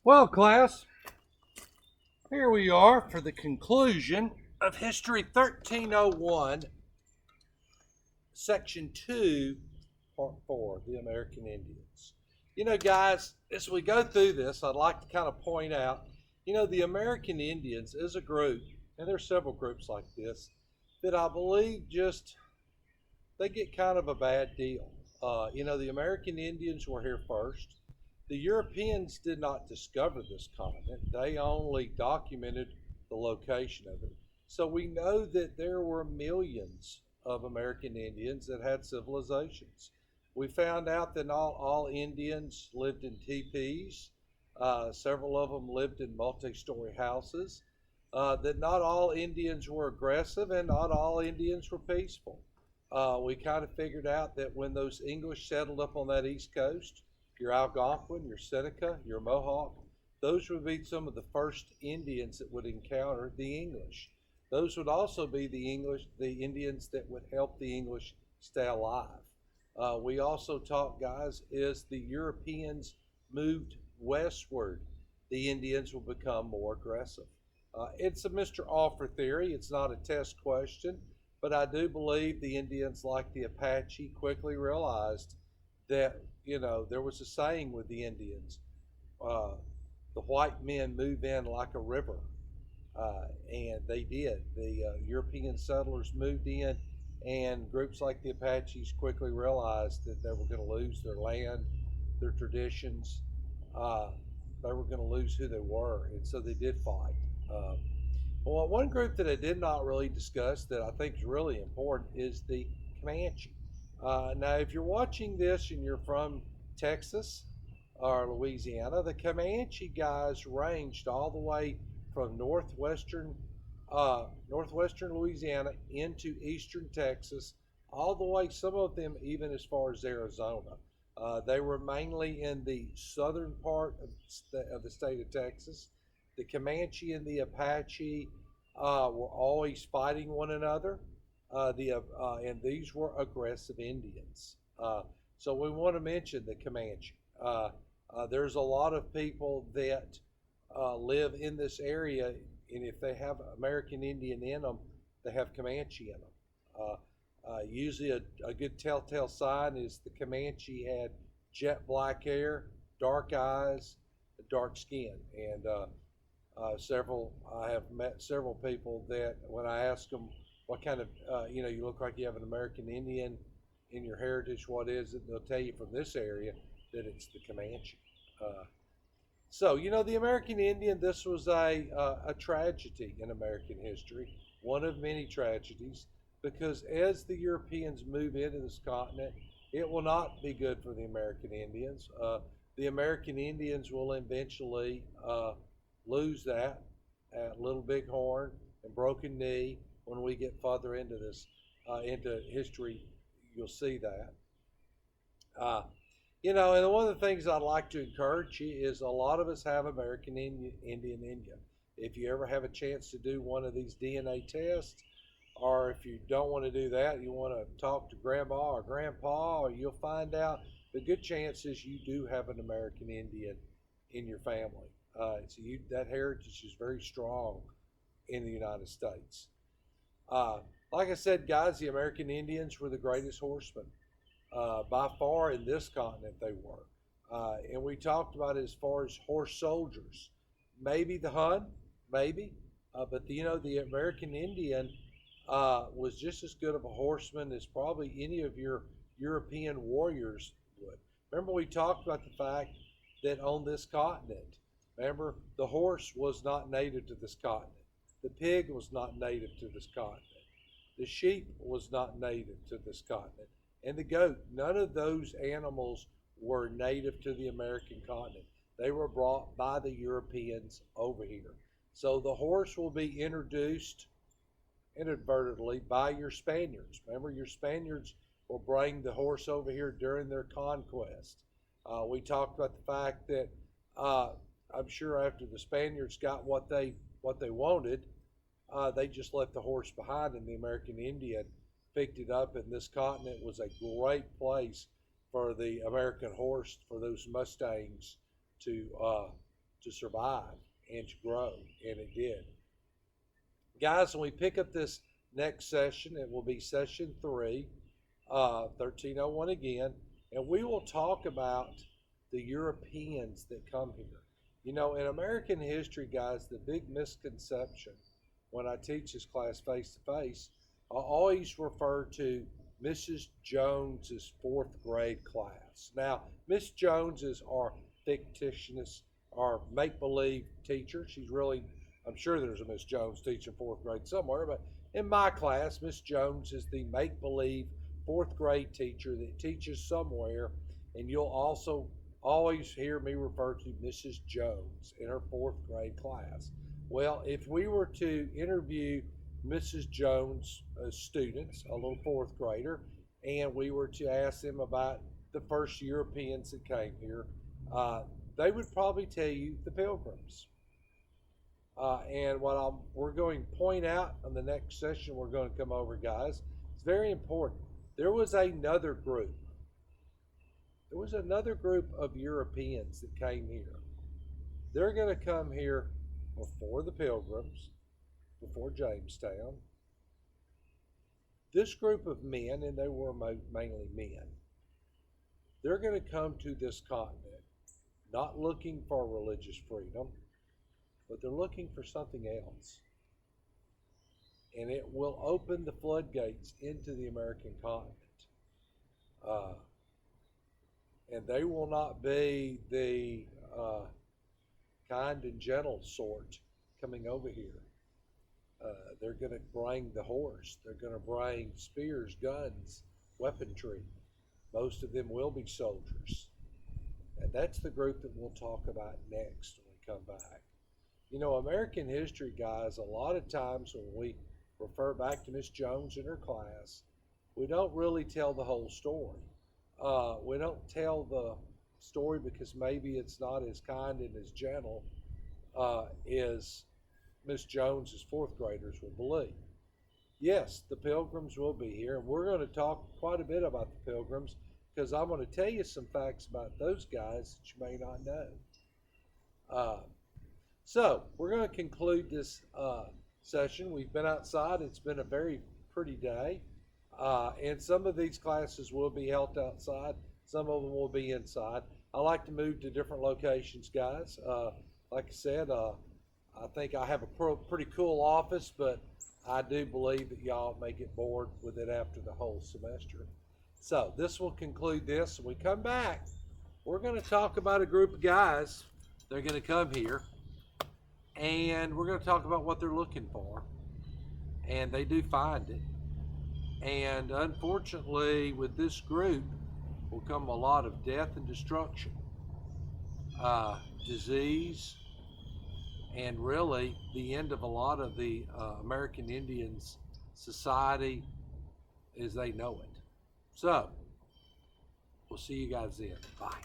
Well, class, here we are for the conclusion of History 1301, Section 2, Part 4, the American Indians. You know, guys, as we go through this, I'd like to kind of point out, the American Indians is a group, and there's several groups like this, that I believe they get kind of a bad deal. The American Indians were here first. The Europeans did not discover this continent, they only documented the location of it. So we know that there were millions of American Indians that had civilizations. We found out that not all Indians lived in teepees. Several of them lived in multi story houses. That not all Indians were aggressive and not all Indians were peaceful. We kind of figured out that when those English settled up on that East Coast, your Algonquin, your Seneca, your Mohawk, those would be some of the first Indians that would encounter the English. Those would also be the Indians that would help the English stay alive. We also taught, guys, as the Europeans moved westward, the Indians will become more aggressive. It's a Mr. Offer theory. It's not a test question, but I do believe the Indians, like the Apache, quickly realized that there was a saying with the Indians: the white men move in like a river, and they did. The European settlers moved in, and groups like the Apaches quickly realized that they were going to lose their land, their traditions. Uh, they were going to lose who they were, and so they did fight. Well, one group that I did not really discuss that I think is really important is the Comanche. Now, if you're watching this and you're from Texas or Louisiana, the Comanche guys ranged all the way from northwestern Louisiana into eastern Texas, all the way, some of them even as far as Arizona. They were mainly in the southern part of the state of Texas. The Comanche and the Apache were always fighting one another. And these were aggressive Indians. So we want to mention the Comanche. There's a lot of people that live in this area, and if they have American Indian in them, they have Comanche in them. Usually, a good telltale sign is the Comanche had jet black hair, dark eyes, dark skin, and I have met several people that when I ask them what kind of, you look like you have an American Indian in your heritage, what is it? They'll tell you from this area that it's the Comanche. The American Indian, this was a tragedy in American history, one of many tragedies, because as the Europeans move into this continent, it will not be good for the American Indians. The American Indians will eventually lose that at Little Bighorn and Broken Knee. When we get further into this, into history, you'll see that. And one of the things I'd like to encourage you is a lot of us have American Indian in you. If you ever have a chance to do one of these DNA tests, or if you don't want to do that, you want to talk to grandma or grandpa, or you'll find out the good chances you do have an American Indian in your family. That heritage is very strong in the United States. Like I said, guys, the American Indians were the greatest horsemen. By far in this continent, they were. And we talked about it as far as horse soldiers. Maybe the Hun, maybe. But the American Indian was just as good of a horseman as probably any of your European warriors would. Remember, we talked about the fact that on this continent, remember, the horse was not native to this continent. The pig was not native to this continent. The sheep was not native to this continent. And the goat, none of those animals were native to the American continent. They were brought by the Europeans over here. So the horse will be introduced inadvertently by your Spaniards. Remember, your Spaniards will bring the horse over here during their conquest. We talked about the fact that I'm sure after the Spaniards got what they wanted, they just left the horse behind, and the American Indian picked it up, and this continent was a great place for the American horse, for those Mustangs to to survive and to grow, and it did. Guys, when we pick up this next session, it will be session 3, 1301 again, and we will talk about the Europeans that come here. You know, in American history, guys, the big misconception when I teach this class face-to-face, I always refer to Mrs. Jones's 4th grade class. Now, Miss Jones is our fictitious, our make-believe teacher. She's really, I'm sure there's a Miss Jones teaching 4th grade somewhere, but in my class, Miss Jones is the make-believe 4th grade teacher that teaches somewhere, and you'll also always hear me refer to Mrs. Jones in her 4th grade class. Well, if we were to interview Mrs. Jones' students, a little 4th grader, and we were to ask them about the first Europeans that came here, they would probably tell you the Pilgrims. And what we're going to point out on the next session we're going to come over, guys, it's very important. There was another group. There was another group of Europeans that came here. They're going to come here before the Pilgrims, before Jamestown. This group of men, and they were mainly men, they're going to come to this continent not looking for religious freedom, but they're looking for something else. And it will open the floodgates into the American continent. And they will not be the kind and gentle sort coming over here. They're going to bring the horse. They're going to bring spears, guns, weaponry. Most of them will be soldiers. And that's the group that we'll talk about next when we come back. You know, American history, guys, a lot of times when we refer back to Miss Jones in her class, we don't really tell the whole story. We don't tell the story because maybe it's not as kind and as gentle as Miss Jones's 4th graders will believe. Yes, the Pilgrims will be here, and we're going to talk quite a bit about the Pilgrims because I'm going to tell you some facts about those guys that you may not know. So we're going to conclude this session. We've been outside. It's been a very pretty day. And some of these classes will be held outside. Some of them will be inside. I like to move to different locations, guys. Like I said, I think I have a pretty cool office, but I do believe that y'all may get bored with it after the whole semester. So this will conclude this. When we come back, we're going to talk about a group of guys. They're going to come here, and we're going to talk about what they're looking for. And they do find it. And unfortunately, with this group will come a lot of death and destruction, disease, and really the end of a lot of the American Indians' society as they know it. So, we'll see you guys then. Bye.